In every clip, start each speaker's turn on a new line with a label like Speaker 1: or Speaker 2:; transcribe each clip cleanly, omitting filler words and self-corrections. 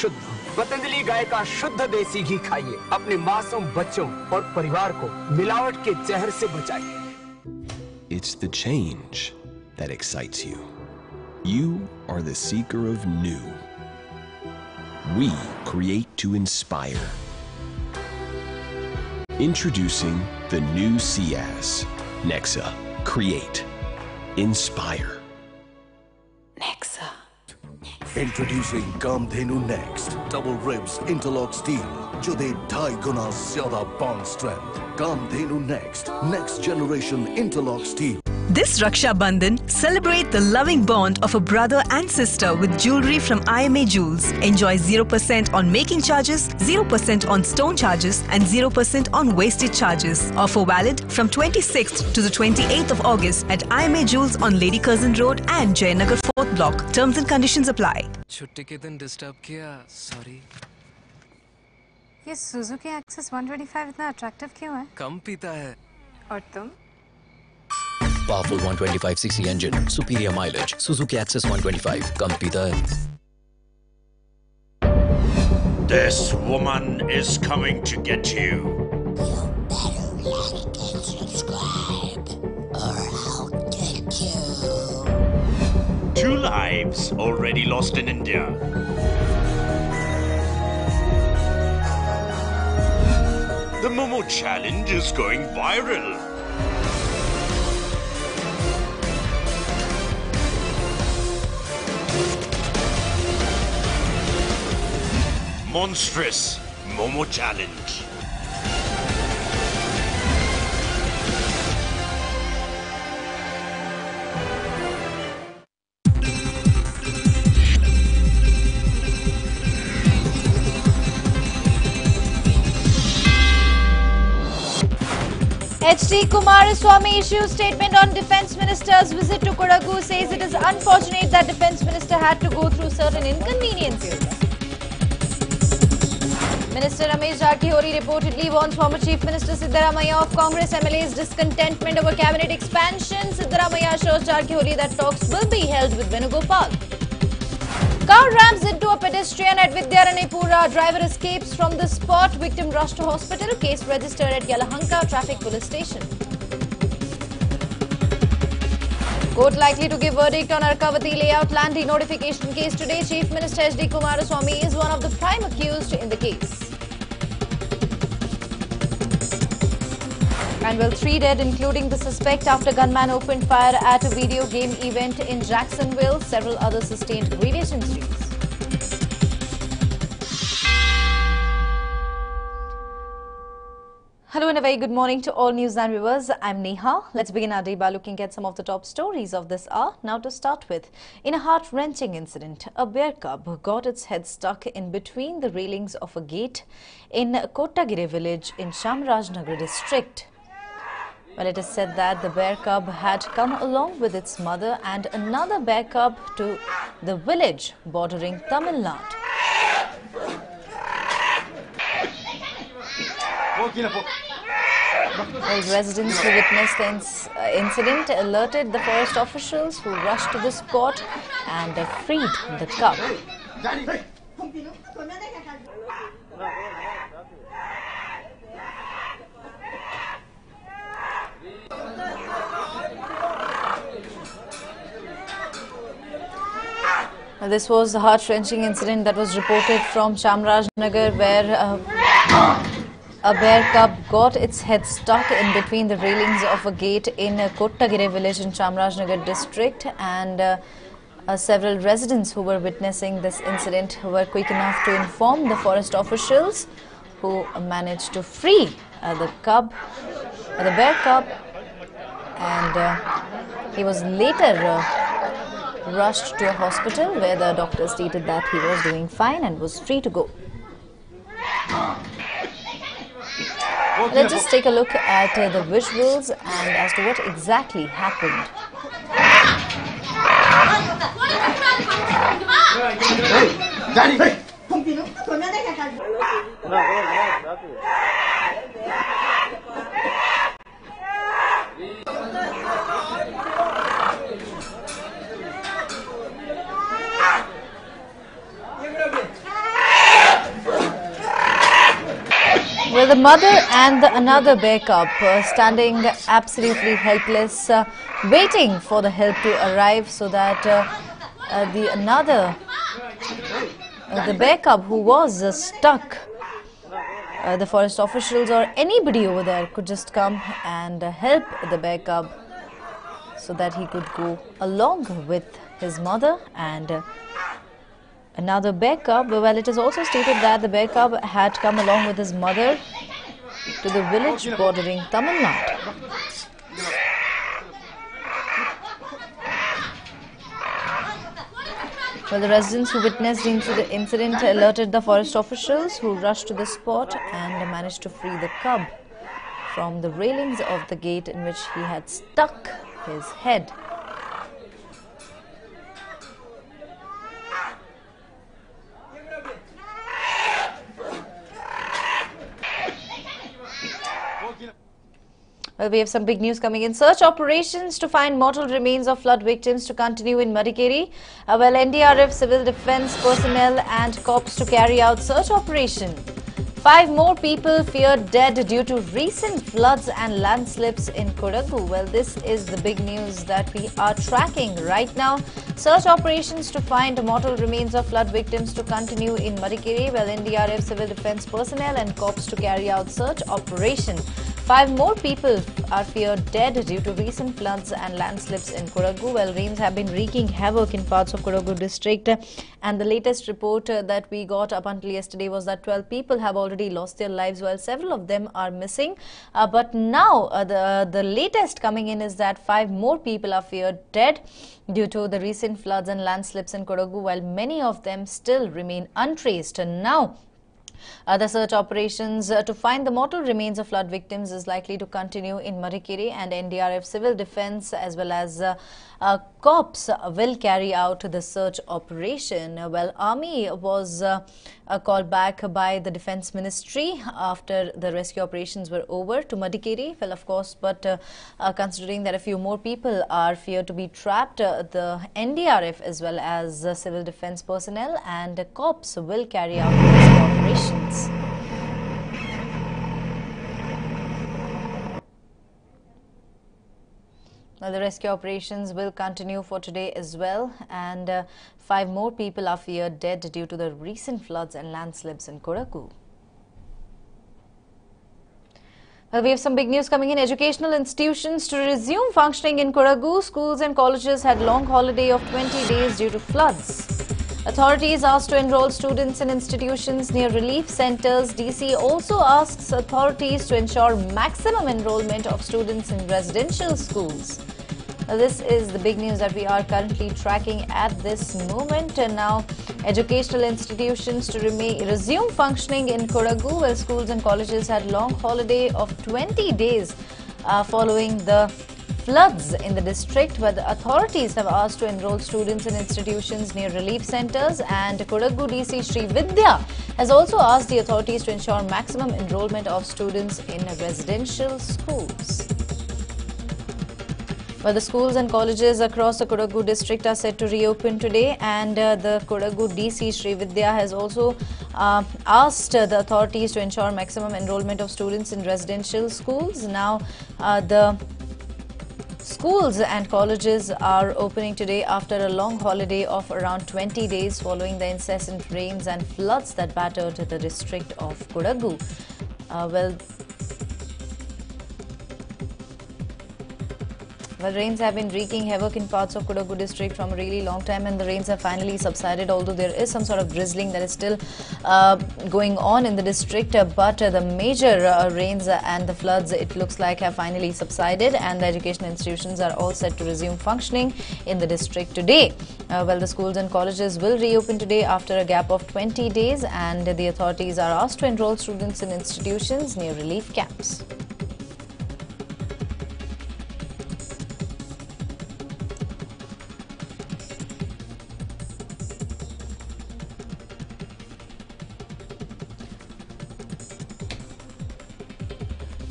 Speaker 1: शुद्ध। पतंजलि गाय का शुद्ध देसी घी खाइए, अपने मासूम बच्चों और परिवार को मिलावट के जहर से बचाइए।
Speaker 2: It's the change that excites you. You are the seeker of new. We create to inspire. Introducing the new Ciaz. Nexa. Create. Inspire.
Speaker 3: Nexa.
Speaker 4: Introducing Kamdhenu Next Double Ribs Interlock Steel जो दे 2.5 गुना ज़्यादा bond strength. Kamdhenu Next generation interlock steel.
Speaker 5: This Raksha Bandhan, celebrate the loving bond of a brother and sister with jewelry from IMA Jewels. Enjoy 0% on making charges, 0% on stone charges and 0% on wastage charges. Offer valid from 26th to the 28th of August at IMA Jewels on Lady Curzon Road and Jayanagar 4th Block. Terms and conditions apply.
Speaker 6: छुट्टी के दिन disturb किया, sorry.
Speaker 3: ये Suzuki access 125 इतना attractive क्यों है?
Speaker 6: कम पीता है।
Speaker 3: और तुम?
Speaker 7: Powerful 125cc engine, superior mileage. Suzuki Access 125. Come pita hai.
Speaker 8: This woman is coming to get you.
Speaker 9: You better like and subscribe, or I'll get you.
Speaker 8: 2 lives already lost in India. The Momo challenge is going viral. Monstrous Momo challenge.
Speaker 10: HD Kumaraswamy issues statement on Defence Minister's visit to Kodagu, says it is unfortunate that Defence Minister had to go through certain inconveniences. Minister Ramesh Jarkihori reportedly warns former Chief Minister Siddaramaiah of Congress MLA's discontentment over cabinet expansion. Siddaramaiah assures Jarkihori that talks will be held with Venugopal. Car rams into a pedestrian at Vidyaranepura. Driver escapes from the spot. Victim rushed to hospital. Case registered at Yelahanka Traffic Police Station. Court likely to give verdict on Arkavati layout land denotification case today. Chief Minister HD Kumaraswamy is one of the prime accused in the case. And well, 3 dead, including the suspect after gunman opened fire at a video game event in Jacksonville. Several others sustained grievous injuries. Hello and a very good morning to all NEWS9 viewers. I'm Neha. Let's begin our day by looking at some of the top stories of this hour. Now to start with, in a heart-wrenching incident, a bear cub got its head stuck in between the railings of a gate in Kottagire village in Chamrajnagar district. Well, it is said that the bear cub had come along with its mother and another bear cub to the village bordering Tamil Nadu. Well, residents who witnessed the incident alerted the forest officials, who rushed to the spot and freed the cub. This was the heart-wrenching incident that was reported from Chamrajnagar, where a bear cub got its head stuck in between the railings of a gate in Kottagire village in Chamrajnagar district, and several residents who were witnessing this incident were quick enough to inform the forest officials, who managed to free the bear cub, and he was later rushed to a hospital where the doctor stated that he was doing fine and was free to go. Let's just take a look at the visuals and as to what exactly happened. Well, the mother and another bear cub standing absolutely helpless, waiting for the help to arrive so that the bear cub who was stuck, the forest officials or anybody over there could just come and help the bear cub so that he could go along with his mother and another bear cub. Well, it is also stated that the bear cub had come along with his mother to the village bordering Tamil Nadu. Well, the residents who witnessed the incident alerted the forest officials, who rushed to the spot and managed to free the cub from the railings of the gate in which he had stuck his head. Well, we have some big news coming in. Search operations to find mortal remains of flood victims to continue in Madikeri. Well, NDRF, civil defence personnel and cops to carry out search operation. 5 more people feared dead due to recent floods and landslips in Kodagu. Well, this is the big news that we are tracking right now. Search operations to find mortal remains of flood victims to continue in Madikeri. Well, NDRF, civil defence personnel and cops to carry out search operation. 5 more people are feared dead due to recent floods and landslips in Kodagu. Well, rains have been wreaking havoc in parts of Kodagu district, and the latest report that we got up until yesterday was that 12 people have already lost their lives, while several of them are missing. But now the latest coming in is that 5 more people are feared dead due to the recent floods and landslips in Kodagu, while many of them still remain untraced. And now the search operations to find the mortal remains of flood victims is likely to continue in Madikeri, and NDRF, civil defence as well as cops will carry out the search operation. Well, army was called back by the defence ministry after the rescue operations were over to Madikeri. Well, of course, but considering that a few more people are feared to be trapped, the NDRF as well as civil defence personnel and cops will carry out the rescue operations. Well, the rescue operations will continue for today as well, and 5 more people are feared dead due to the recent floods and landslips in Kodagu. Well, we have some big news coming in. Educational institutions to resume functioning in Kodagu. Schools and colleges had long holiday of 20 days due to floods. Authorities asked to enroll students in institutions near relief centres. DC also asks authorities to ensure maximum enrolment of students in residential schools. Now, this is the big news that we are currently tracking at this moment. And now, educational institutions to resume functioning in Kodagu. Well, schools and colleges had long holiday of 20 days following the floods in the district, where the authorities have asked to enroll students in institutions near relief centres, and Kodagu DC Sri Vidya has also asked the authorities to ensure maximum enrolment of students in residential schools. Well, the schools and colleges across the Kodagu district are set to reopen today, and the Kodagu DC Sri Vidya has also asked the authorities to ensure maximum enrolment of students in residential schools. Now, the schools and colleges are opening today after a long holiday of around 20 days following the incessant rains and floods that battered the district of Kodagu. Well, rains have been wreaking havoc in parts of Kodagu district from a really long time, and the rains have finally subsided, although there is some sort of drizzling that is still going on in the district. But the major rains and the floods, it looks like, have finally subsided, and the education institutions are all set to resume functioning in the district today. Well, the schools and colleges will reopen today after a gap of 20 days, and the authorities are asked to enroll students in institutions near relief camps.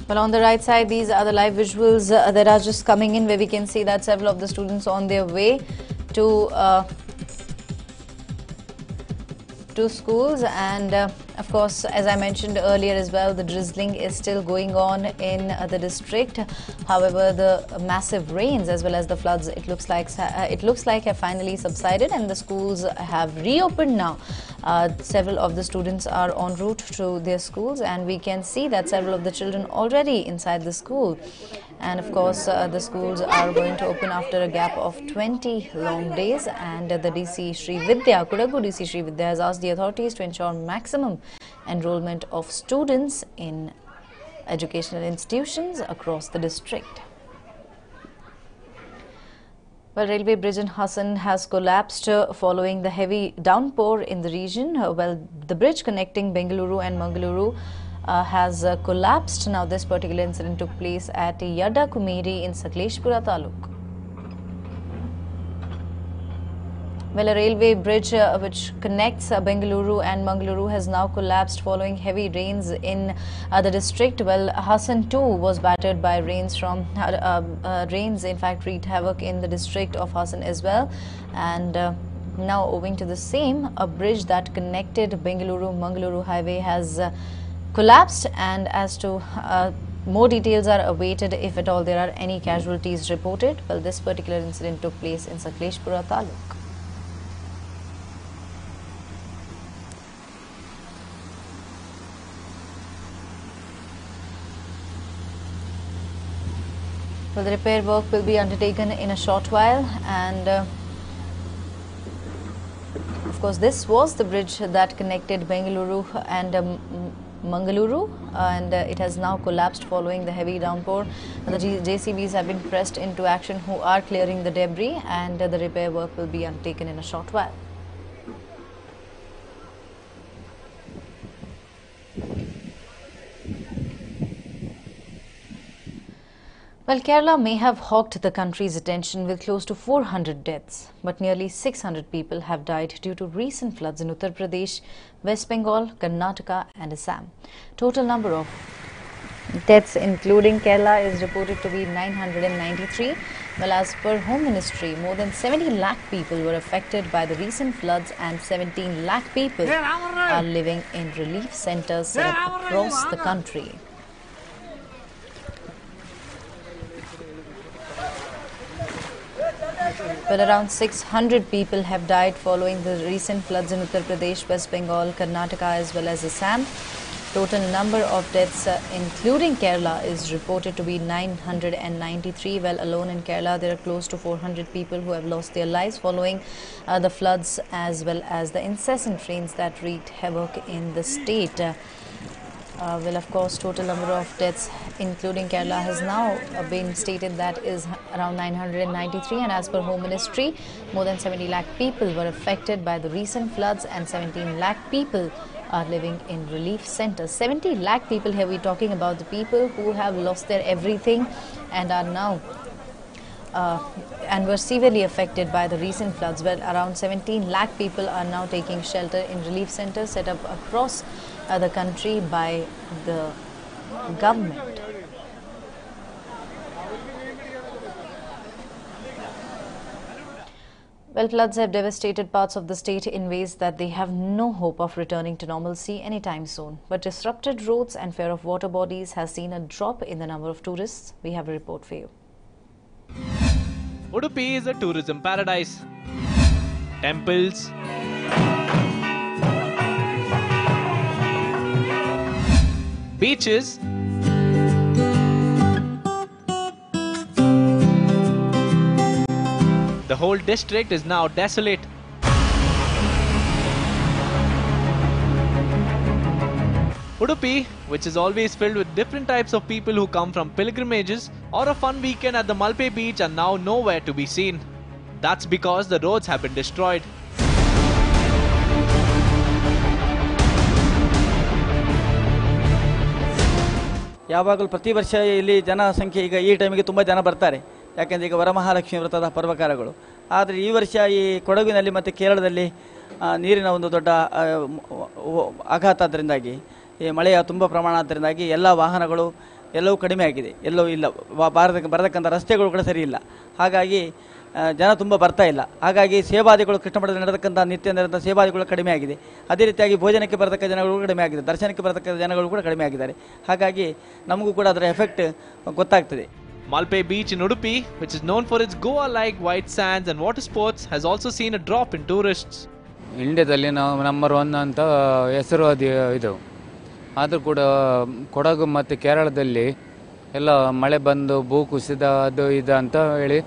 Speaker 10: Well, on the right side, these are the live visuals that are just coming in, where we can see that several of the students on their way to to schools, and of course, as I mentioned earlier as well, the drizzling is still going on in the district. However, the massive rains as well as the floods, it looks like have finally subsided, and the schools have reopened now. Several of the students are en route to their schools, and we can see that several of the children already inside the school. And of course, the schools are going to open after a gap of 20 long days, and the DC Sri Vidya, Kudagu DC Sri Vidya has asked the authorities to ensure maximum enrollment of students in educational institutions across the district. Well, railway bridge in Hassan has collapsed following the heavy downpour in the region. Well, the bridge connecting Bengaluru and Mangaluru has collapsed. Now, this particular incident took place at Yadda Kumeri in Sakleshpura Taluk. Well, a railway bridge which connects Bengaluru and Mangaluru has now collapsed following heavy rains in the district. Well, Hassan too was battered by rains from rains in fact wreaked havoc in the district of Hassan as well. And now, owing to the same, a bridge that connected Bengaluru-Mangaluru highway has collapsed, and as to more details are awaited if at all there are any casualties reported. Well, this particular incident took place in Sakleshpura Taluk. Well, the repair work will be undertaken in a short while, and of course this was the bridge that connected Bengaluru and Mangaluru, and it has now collapsed following the heavy downpour. The JCBs have been pressed into action, who are clearing the debris, and the repair work will be undertaken in a short while. Well, Kerala may have hawked the country's attention with close to 400 deaths, but nearly 600 people have died due to recent floods in Uttar Pradesh, West Bengal, Karnataka and Assam. Total number of deaths including Kerala is reported to be 993. Well, as per Home Ministry, more than 70 lakh people were affected by the recent floods, and 17 lakh people are living in relief centers set up across the country. Well, around 600 people have died following the recent floods in Uttar Pradesh, West Bengal, Karnataka as well as Assam. Total number of deaths including Kerala is reported to be 993. Well, alone in Kerala there are close to 400 people who have lost their lives following the floods as well as the incessant rains that wreaked havoc in the state. Well, of course, total number of deaths including Kerala has now been stated that is around 993, and as per Home Ministry, more than 70 lakh people were affected by the recent floods, and 17 lakh people are living in relief centers. 70 lakh people here, we're talking about the people who have lost their everything and are now and were severely affected by the recent floods. Well, around 17 lakh people are now taking shelter in relief centers set up across the country by the government. Well, floods have devastated parts of the state in ways that they have no hope of returning to normalcy anytime soon. But disrupted roads and fear of water bodies has seen a drop in the number of tourists. We have a report for you.
Speaker 11: Udupi is a tourism paradise. Temples, beaches, the whole district is now desolate. Udupi, which is always filled with different types of people who come from pilgrimages or a fun weekend at the Malpe beach, are now nowhere to be seen. That's because the roads have been destroyed.
Speaker 12: ಯಾವಾಗಲೂ ಪ್ರತಿ ವರ್ಷ ಇಲ್ಲಿ ಜನಸಂಖ್ಯೆ ಈಗ ಈ ಟೈಮಿಗೆ ತುಂಬ ಜನ ಬರ್ತಾರೆ, ಯಾಕೆಂದರೆ ಈಗ ವರಮಹಾಲಕ್ಷ್ಮಿ ವ್ರತದ ಪರ್ವಕಾರಗಳು. ಆದರೆ ಈ ವರ್ಷ ಈ ಕೊಡಗಿನಲ್ಲಿ ಮತ್ತು ಕೇರಳದಲ್ಲಿ ನೀರಿನ ಒಂದು ದೊಡ್ಡ ಆಘಾತ ಆದ್ದರಿಂದಾಗಿ, ಈ ಮಳೆಯ ತುಂಬ ಪ್ರಮಾಣ ಆದ್ದರಿಂದಾಗಿ ಎಲ್ಲ ವಾಹನಗಳು ಎಲ್ಲವೂ ಕಡಿಮೆ ಆಗಿದೆ, ಎಲ್ಲವೂ ಇಲ್ಲ, ಬರತಕ್ಕಂಥ ರಸ್ತೆಗಳು ಕೂಡ ಸರಿ ಇಲ್ಲ. ಹಾಗಾಗಿ ಜನ ತುಂಬ ಬರ್ತಾ ಇಲ್ಲ. ಹಾಗಾಗಿ ಸೇವಾದಿಗಳು ಕೃಷ್ಣಮಠದಲ್ಲಿ ನಡೆತಕ್ಕಂಥ ನಿತ್ಯ ನಡೆದ ಸೇವಾದಿಗಳು ಕಡಿಮೆ ಆಗಿದೆ. ಅದೇ ರೀತಿಯಾಗಿ ಭೋಜನಕ್ಕೆ ಬರತಕ್ಕ ಜನಗಳು ಕಡಿಮೆ ಆಗಿದೆ, ದರ್ಶನಕ್ಕೆ ಬರತಕ್ಕ ಜನಗಳು ಕೂಡ ಕಡಿಮೆ ಆಗಿದ್ದಾರೆ. ಹಾಗಾಗಿ ನಮಗೂ ಕೂಡ ಅದರ ಎಫೆಕ್ಟ್ ಗೊತ್ತಾಗ್ತದೆ.
Speaker 11: Malpe Beach in Udupi, which is known for its Goa-like white sands and water sports, has also seen a drop in tourists.
Speaker 13: ಇಂಡಿಯಾದಲ್ಲಿ ನಾವು ನಂಬರ್ 1 ಅಂತ ಹೆಸರು ಇದು. ಆದರೂ ಕೂಡ ಕೊಡಗು ಮತ್ತು ಕೇರಳದಲ್ಲಿ ಎಲ್ಲ ಮಳೆ ಬಂದು ಭೂಕುಸಿತ ಅದು ಇದು ಅಂತ ಹೇಳಿ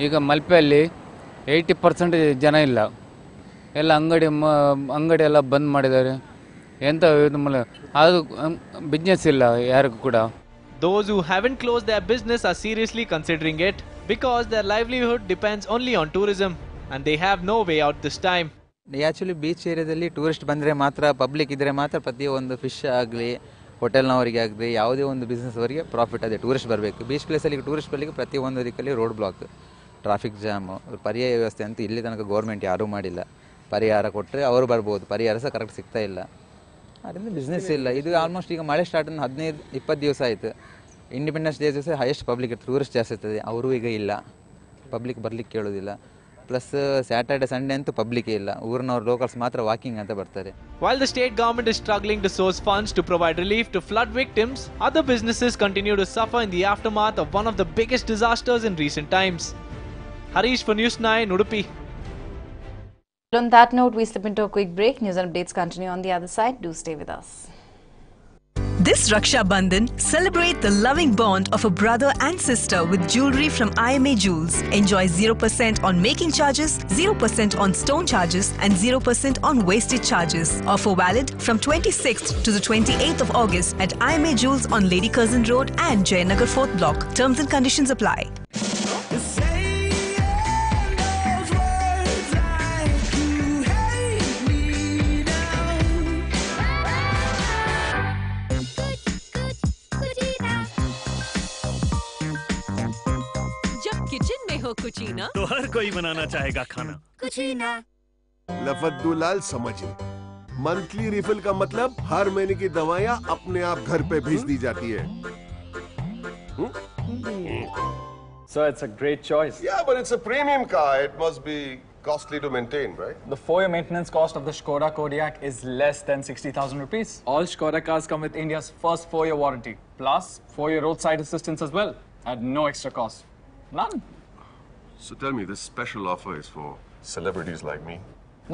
Speaker 13: ಈಗ ಮಲ್ಪೆಯಲ್ಲಿ 80% ಜನ ಇಲ್ಲ. ಎಲ್ಲ ಅಂಗಡಿ ಎಲ್ಲ ಬಂದ್ ಮಾಡಿದ್ದಾರೆ. ಎಂತ ಅದು ಬಿಸ್ನೆಸ್ ಇಲ್ಲ ಯಾರಿಗೂ ಕೂಡ.
Speaker 11: Those who haven't closed their business are seriously considering it because their livelihood depends only on tourism and they have no way out this time.
Speaker 14: Actually beach ಏರಿಯಾದಲ್ಲಿ ಟೂರಿಸ್ಟ್ ಬಂದರೆ ಮಾತ್ರ, ಪಬ್ಲಿಕ್ ಇದ್ದರೆ ಮಾತ್ರ ಪ್ರತಿಯೊಂದು ಫಿಶ್ ಆಗಲಿ, ಹೋಟೆಲ್ನವರಿಗೆ ಆಗಲಿ, ಯಾವುದೇ ಒಂದು ಬಿಸ್ನೆಸ್ ಅವರಿಗೆ ಪ್ರಾಫಿಟ್. ಅದೇ ಟೂರಿಸ್ಟ್ ಬರಬೇಕು. ಬೀಚ್ ಪ್ಲೇಸಲ್ಲಿ ಟೂರಿಸ್ಟ್ ಬರಲಿಕ್ಕೆ ಪ್ರತಿಯೊಂದು ದಿಕ್ಕಲ್ಲಿ ರೋಡ್ ಬ್ಲಾಕ್, ಟ್ರಾಫಿಕ್ ಜಾಮು. ಪರ್ಯಾಯ ವ್ಯವಸ್ಥೆ ಅಂತೂ ಇಲ್ಲಿ ತನಕ ಗೌರ್ಮೆಂಟ್ ಯಾರೂ ಮಾಡಿಲ್ಲ. ಪರಿಹಾರ ಕೊಟ್ಟರೆ ಅವರು ಬರ್ಬೋದು, ಪರಿಹಾರ ಸಹ ಕರೆಕ್ಟ್ ಸಿಗ್ತಾ ಇಲ್ಲ. ಅದರಿಂದ ಬಿಸ್ನೆಸ್ ಇಲ್ಲ. ಇದು ಆಲ್ಮೋಸ್ಟ್ ಈಗ ಮಳೆ ಸ್ಟಾರ್ಟ್ 15-20 ದಿವಸ ಆಯಿತು. ಇಂಡಿಪೆಂಡೆನ್ಸ್ ಡೇ ದಿವಸ ಹೈಯೆಸ್ಟ್ ಪಬ್ಲಿಕ್ ಟೂರಿಸ್ಟ್ ಜಾಸ್ತಿ ಇರ್ತದೆ. ಅವರು ಈಗ ಇಲ್ಲ, ಪಬ್ಲಿಕ್ ಬರ್ಲಿಕ್ಕೆ ಕೇಳೋದಿಲ್ಲ. ಪ್ಲಸ್ ಸ್ಯಾಟರ್ಡೆ ಸಂಡೇ ಅಂತೂ ಪಬ್ಲಿಕ್ಕೇ ಇಲ್ಲ. ಊರಿನವ್ರು ಲೋಕಲ್ಸ್ ಮಾತ್ರ ವಾಕಿಂಗ್ ಅಂತ ಬರ್ತಾರೆ.
Speaker 11: While the state government is struggling to source funds to provide relief to flood victims, other businesses continue to suffer in the aftermath of one of the biggest disasters in recent times. Harish for NEWS9, Udupi.
Speaker 10: On that note, we slip into a quick break. News and updates continue on the other side. Do stay with us.
Speaker 5: This Raksha Bandhan, celebrate the loving bond of a brother and sister with jewelry from IMA Jewels. Enjoy 0% on making charges, 0% on stone charges and 0% on wastage charges. Offer valid from 26th to the 28th of August at IMA Jewels on Lady Curzon Road and Jayanagar 4th Block. Terms and conditions apply.
Speaker 15: Kitchen में हो कुचीना
Speaker 8: तो हर कोई बनाना चाहेगा खाना
Speaker 15: कुचीना।
Speaker 16: लफद्दुलाल समझिए, monthly refill का मतलब हर महीने की दवाइयाँ अपने आप घर पे भेज दी जाती है.
Speaker 17: So it's a great choice.
Speaker 16: Yeah, but it's a premium car. It must be costly to maintain, right?
Speaker 17: The 4-year maintenance cost of the Skoda Kodiaq is less than 60,000 rupees. All Skoda cars come with India's first 4-year warranty, plus 4-year roadside assistance as well, at no extra cost. None.
Speaker 16: So tell me, this special offer is for celebrities like me?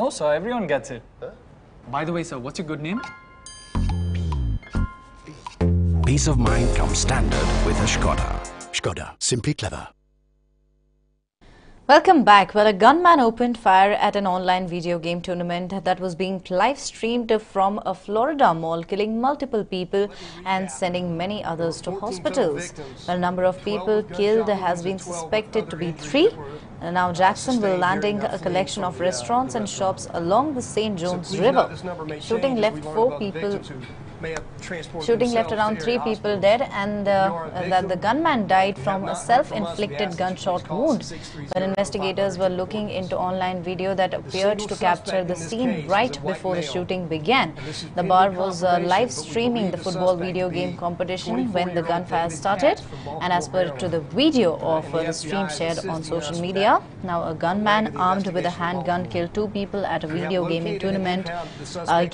Speaker 17: No, sir. Everyone gets it. Huh? By the way, sir, what's your good name?
Speaker 18: Peace of mind comes standard with a Skoda. Skoda, simply clever.
Speaker 10: Welcome back. Well, a gunman opened fire at an online video game tournament that was being live streamed from a Florida mall, killing multiple people and sending many others to hospitals. The number of people killed has been suspected to be 3. Now Jacksonville landing a collection of restaurants and shops along the St. John's River. Shooting left around 3 people dead, and that the gunman died from a self-inflicted gunshot wound. But investigators were looking into online video that appeared to capture the scene right before the shooting began. The bar was live streaming the football video game competition when the gunfire started, and as per to the video of the stream shared on social media, now a gunman armed with a handgun killed 2 people at a video gaming tournament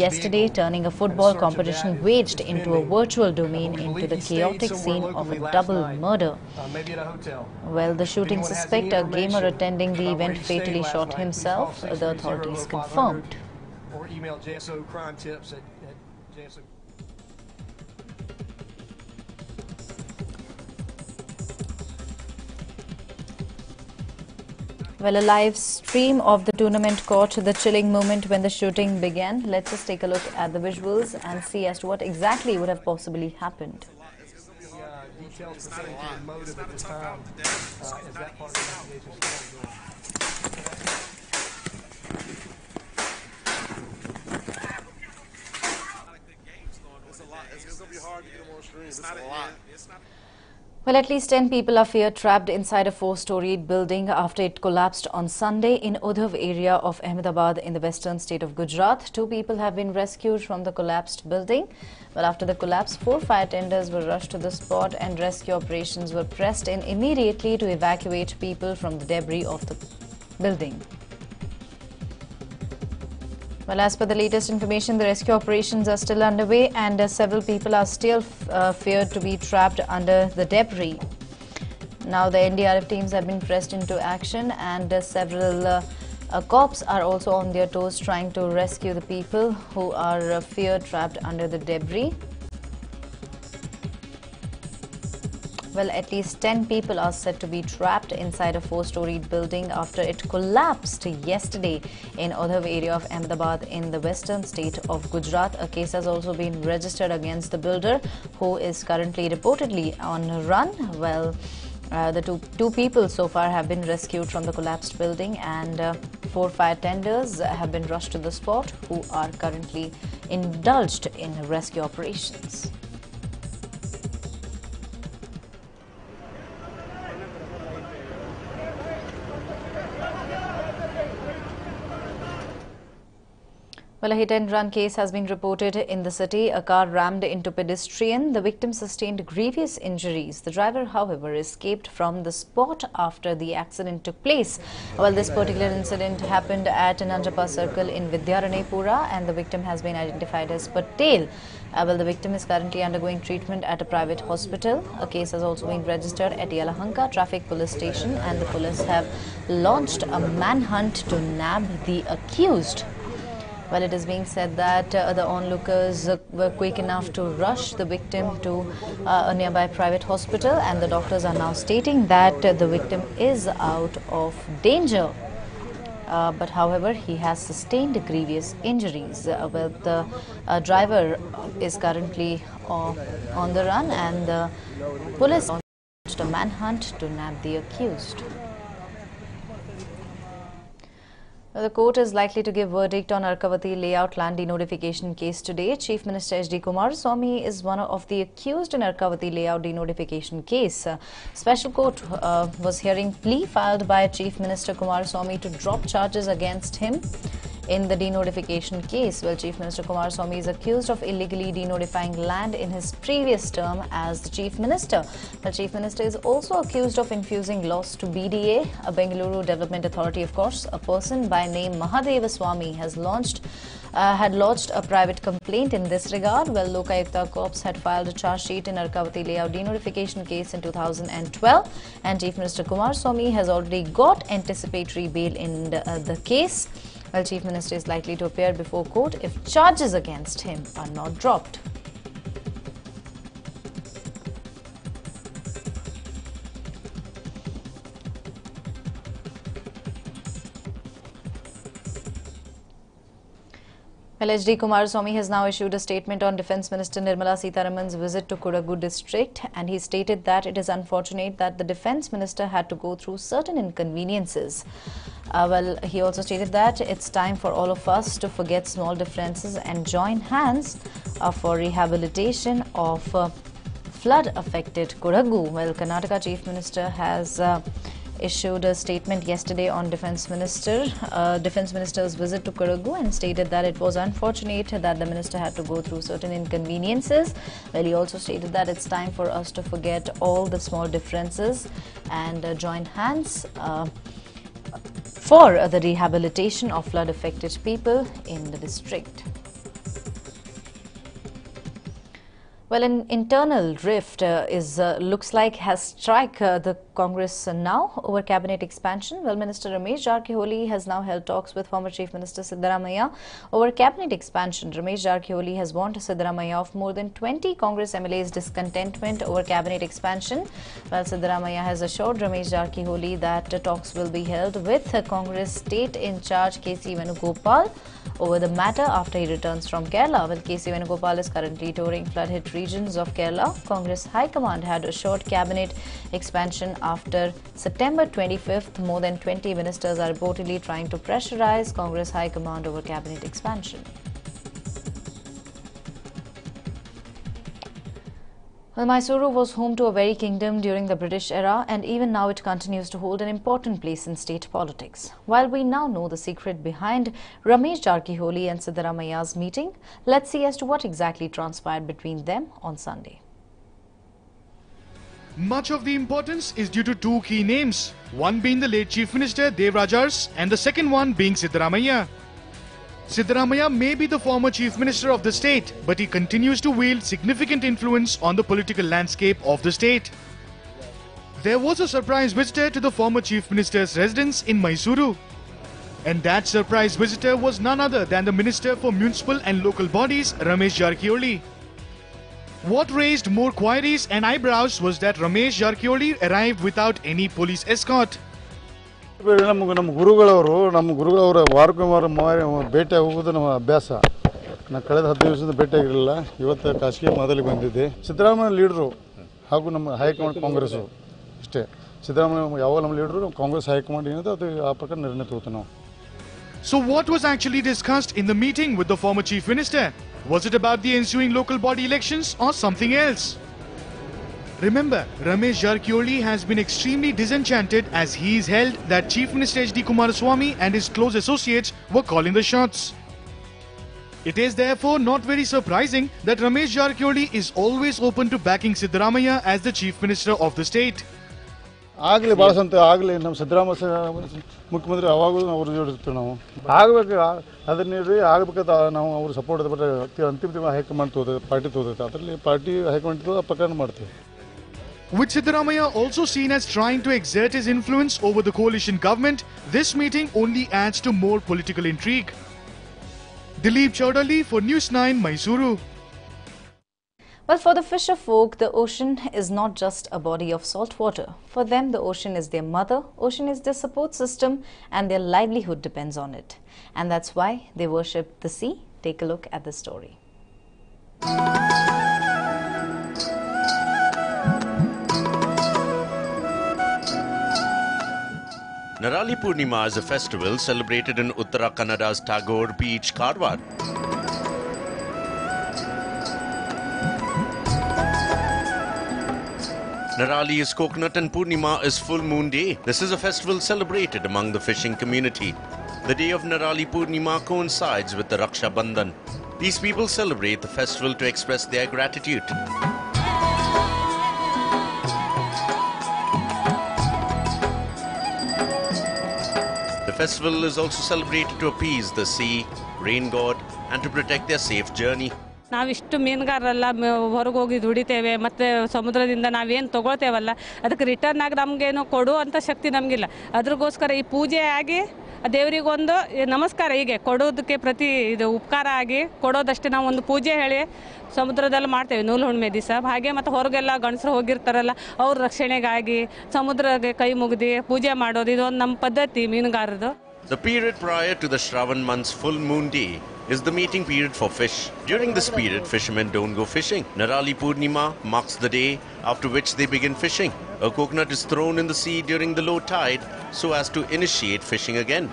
Speaker 10: yesterday, turning a football competition waged into a virtual domain into the chaotic scene of a double murder. Well, the shooting suspect, a gamer attending the event, fatally shot himself, the authorities confirmed.
Speaker 19: Or email JSO crime tips at JSO.
Speaker 10: Well, a live stream of the tournament caught the chilling moment when the shooting began. Let's just take a look at the visuals and see as to what exactly would have possibly happened.
Speaker 19: Details pertaining to the motive at this time as that part of the investigation
Speaker 16: It's a lot. It's going to be hard to get them on stream. It's a lot.
Speaker 10: Well, at least 10 people are feared trapped inside a 4-storied building after it collapsed on Sunday in Udhav area of Ahmedabad in the western state of Gujarat. 2 people have been rescued from the collapsed building. Well, after the collapse, 4 fire tenders were rushed to the spot and rescue operations were pressed in immediately to evacuate people from the debris of the building. Well, as per the latest information, the rescue operations are still underway and several people are still feared to be trapped under the debris. Now, the NDRF teams have been pressed into action and several cops are also on their toes trying to rescue the people who are feared trapped under the debris. Well, at least 10 people are said to be trapped inside a 4-storied building after it collapsed yesterday in Udhav area of Ahmedabad in the western state of Gujarat. A case has also been registered against the builder, who is currently reportedly on run. Well, the two people so far have been rescued from the collapsed building and 4 fire tenders have been rushed to the spot, who are currently indulged in rescue operations. Well, a hit-and-run case has been reported in the city. A car rammed into pedestrian. The victim sustained grievous injuries. The driver, however, escaped from the spot after the accident took place. Well, this particular incident happened at Nanjapa Circle in Vidyaranepura and the victim has been identified as Patel. Well, the victim is currently undergoing treatment at a private hospital. A case has also been registered at Yelahanka Traffic Police Station and the police have launched a manhunt to nab the accused. Well, it is being said that the onlookers were quick enough to rush the victim to a nearby private hospital and the doctors are now stating that the victim is out of danger. But however, he has sustained grievous injuries. Well, the driver is currently on the run and the police launched a manhunt to nab the accused. The court is likely to give verdict on Arkavati layout land denotification case today. Chief Minister H.D. Kumaraswamy is one of the accused in Arkavati layout denotification case. Special court was hearing plea filed by Chief Minister Kumaraswamy to drop charges against him in the denotification case. Well, Chief Minister Kumaraswamy is accused of illegally denotifying land in his previous term as the Chief Minister. The Chief Minister is also accused of infusing loss to BDA, a Bengaluru Development Authority, of course. A person by name Mahadeva Swamy has had lodged a private complaint in this regard. Well, Lokayukta Corps had filed a charge sheet in Arkavati layout denotification case in 2012 and Chief Minister Kumaraswamy has already got anticipatory bail in the case. Well, Chief Minister is likely to appear before court if charges against him are not dropped. Well, H.D. Kumaraswamy has now issued a statement on Defence Minister Nirmala Sitharaman's visit to Kodagu district and he stated that it is unfortunate that the Defence Minister had to go through certain inconveniences. Well, he also stated that it's time for all of us to forget small differences and join hands for rehabilitation of flood-affected Kodagu. Well, Karnataka Chief Minister has issued a statement yesterday on Defence Minister's visit to Kodagu and stated that it was unfortunate that the minister had to go through certain inconveniences. Well, he also stated that it's time for us to forget all the small differences and join hands for the rehabilitation of flood-affected people in the district. Well, an internal rift looks like has struck the Congress now over cabinet expansion. Well, Minister Ramesh Jarkiholi has now held talks with former Chief Minister Siddaramaiah over cabinet expansion. Ramesh Jarkiholi has warned Siddaramaiah of more than 20 Congress MLAs' discontentment over cabinet expansion. Well, Siddaramaiah has assured Ramesh Jarkiholi that talks will be held with Congress State in charge KC Venugopal over the matter after he returns from Kerala. Well, KC Venugopal is currently touring flood-hit regions of Kerala. Congress High Command had assured cabinet expansion after September 25th. More than 20 ministers are reportedly trying to pressurize Congress High Command over cabinet expansion. Well, Mysuru was home to a very kingdom during the British era, and even now it continues to hold an important place in state politics. While we now know the secret behind Ramesh Jarkiholi and Siddaramaia's meeting, let's see as to what exactly transpired between them on Sunday.
Speaker 15: Much of the importance is due to two key names, one being the late Chief Minister Dev Rajars and the second one being Siddaramaiah. Siddaramaiah may be the former Chief Minister of the state, but he continues to wield significant influence on the political landscape of the state. There was a surprise visitor to the former Chief Minister's residence in Mysuru. And that surprise visitor was none other than the Minister for Municipal and Local Bodies, Ramesh Jarkiholi. What raised more queries and eyebrows was that Ramesh Jarkiholi arrived without any police escort.
Speaker 20: ನಮ್ಮ ಗುರುಗಳವರ ವಾರಕ್ಕೊಮ್ಮೆ ಭೇಟಿ ಹೋಗೋದು ನಮ್ಮ ಅಭ್ಯಾಸ. ನಾನು ಕಳೆದ 10 ದಿವಸದಿಂದ ಭೇಟಿಯಾಗಿರಲಿಲ್ಲ. ಇವತ್ತು ಖಾಸಗಿ ಮಾತಲ್ಲಿ ಬಂದಿದ್ದೆ. ಸಿದ್ದರಾಮಯ್ಯ ಲೀಡರು ಹಾಗೂ ನಮ್ಮ ಹೈಕಮಾಂಡ್ ಕಾಂಗ್ರೆಸ್ ಅಷ್ಟೇ. ಸಿದ್ದರಾಮಯ್ಯ ಯಾವ ನಮ್ಮ ಲೀಡರು ಕಾಂಗ್ರೆಸ್ ಹೈಕಮಾಂಡ್ ಏನಿದೆ ಅದು ಆ ಪ್ರಕಾರ ನಿರ್ಣಯ ತಗೋತೀವಿ ನಾವು.
Speaker 15: So what was actually discussed in the meeting with the former Chief Minister? Was it about the ensuing local body elections or something else? Remember, Ramesh Jarkiholi has been extremely disenchanted as he is held that Chief Minister H.D. Kumaraswamy and his close associates were calling the shots. It is therefore not very surprising that Ramesh Jarkiholi is always open to backing Siddaramaiah as the Chief Minister of the state.
Speaker 20: ಆಗಲಿ ಭಾಳ ಸಂತ ಆಗಲಿ ನಮ್ಮ ಸಿದ್ದರಾಮಯ್ಯ ಮುಖ್ಯಮಂತ್ರಿ ಅವಾಗಲೂ ಅವ್ರು ಜೋಡಿಸ್ತೀವಿ ನಾವು ಆಗಬೇಕು ಅದನ್ನ ಆಗಬೇಕಂತ ನಾವು ಅವ್ರು ಸಪೋರ್ಟ್ ಇದೆ ಬಟ್ ಅಂತಿಮ ಹೈಕಮಾಂಡ್ ತೋದೈತೆ ಪಾರ್ಟಿ ತೋದೈತೆ ಅದರಲ್ಲಿ ಪಾರ್ಟಿ ಹೈಕಮಾಂಡ್ ಆ ಪ್ರಕಾರ ಮಾಡ್ತೀವಿ.
Speaker 15: With Siddaramaiah also seen as trying to exert his influence over the coalition government, this meeting only adds to more political intrigue. Dilip Chaudhary for NEWS9, Mysuru.
Speaker 10: Well, for the fisher folk, the ocean is not just a body of salt water. For them, the ocean is their mother, ocean is their support system, and their livelihood depends on it. And that's why they worship the sea. Take a look at the story.
Speaker 8: Narali Purnima is a festival celebrated in Uttara Kannada's Tagore Beach, Karwar. Narali is coconut and Purnima is full moon day. This is a festival celebrated among the fishing community. The day of Narali Purnima coincides with the Raksha Bandhan. These people celebrate the festival to express their gratitude. The festival is also celebrated to appease the sea, rain god, and to protect their safe journey.
Speaker 21: ನಾವಿಷ್ಟು ಮೀನುಗಾರರೆಲ್ಲ ಹೊರಗೆ ಹೋಗಿ ದುಡಿತೇವೆ ಮತ್ತು ಸಮುದ್ರದಿಂದ ನಾವೇನು ತೊಗೊಳ್ತೇವಲ್ಲ ಅದಕ್ಕೆ return ಆಗಿ ನಮಗೇನು ಕೊಡುವಂಥ ಶಕ್ತಿ ನಮಗಿಲ್ಲ. ಅದ್ರಗೋಸ್ಕರ ಈ ಪೂಜೆ ಆಗಿ ದೇವರಿಗೊಂದು ನಮಸ್ಕಾರ ಹೀಗೆ ಕೊಡೋದಕ್ಕೆ ಪ್ರತಿ ಇದು ಉಪಕಾರ ಆಗಿ ಕೊಡೋದಷ್ಟೇ ನಾವು ಒಂದು ಪೂಜೆ ಹೇಳಿ ಸಮುದ್ರದಲ್ಲಿ ಮಾಡ್ತೇವೆ ನೂಲು ಹುಣ್ಣಿಮೆ ದಿವಸ. ಹಾಗೆ ಮತ್ತು ಹೊರಗೆಲ್ಲ ಗಂಡಸರು ಹೋಗಿರ್ತಾರಲ್ಲ ಅವ್ರ ರಕ್ಷಣೆಗಾಗಿ ಸಮುದ್ರಕ್ಕೆ ಕೈ ಮುಗಿದು ಪೂಜೆ ಮಾಡೋದು ಇದೊಂದು ನಮ್ಮ ಪದ್ಧತಿ ಮೀನುಗಾರರದು.
Speaker 8: The period prior to the Shravan month's full moon day is the mating period for fish. During this period, fishermen don't go fishing. Narali Purnima marks the day after which they begin fishing. A coconut is thrown in the sea during the low tide so as to initiate fishing again.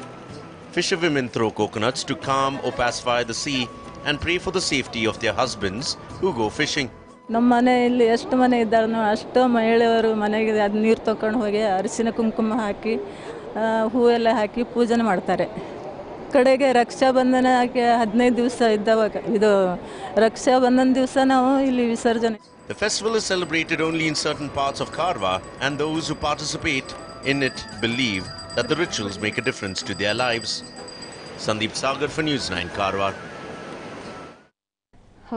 Speaker 8: Fisherwomen throw coconuts to calm or pacify the sea and pray for the safety of their husbands who go fishing.
Speaker 22: ನಮ್ಮ ಮನೆಯಲ್ಲಿ ಎಷ್ಟು ಮನೆ ಇದ್ದಾರೋ ಅಷ್ಟು ಮಹಿಳೆಯರು ಮನೆಗೆ ಅದು ನೀರು ತಗೊಂಡು ಹೋಗಿ ಅರಿಶಿನ ಕುಂಕುಮ ಹಾಕಿ ಹೂವೆಲ್ಲ ಹಾಕಿ ಪೂಜನೆ ಮಾಡ್ತಾರೆ. ಕಡೆಗೆ ರಕ್ಷಾಬಂಧನ 15 ದಿವಸ ಇದ್ದವಾಗ ಇದು ರಕ್ಷಾಬಂಧನ ದಿವಸ ನಾವು ಇಲ್ಲಿ ವಿಸರ್ಜನೆ.
Speaker 8: The festival is celebrated only in certain parts of Karwar, and those who participate in it believe that the rituals make a difference to their lives. Sandeep Sagar for NEWS9, Karwar.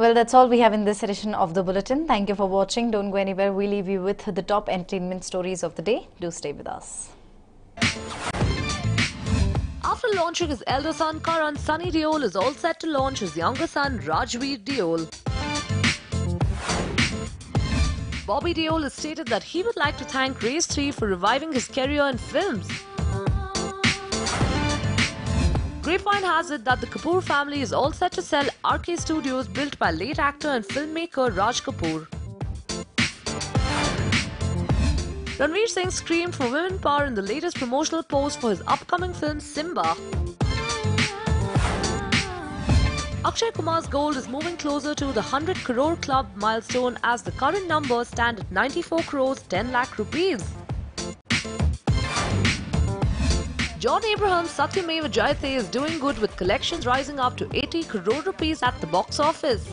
Speaker 10: Well, that's all we have in this edition of the Bulletin. Thank you for watching. Don't go anywhere. We leave you with the top entertainment stories of the day. Do stay with us.
Speaker 23: After launching his elder son Karan, Sunny Deol is all set to launch his younger son Rajveer Deol. Bobby Deol has stated that he would like to thank Race 3 for reviving his career in films. Grapevine has it that the Kapoor family is all set to sell RK Studios built by late actor and filmmaker Raj Kapoor. Ranveer Singh screamed for women power in the latest promotional post for his upcoming film Simba. Akshay Kumar's gold is moving closer to the 100 crore club milestone as the current numbers stand at 94 crores 10 lakh rupees. John Abraham's Satyameva Jayate is doing good with collections rising up to 80 crore rupees at the box office.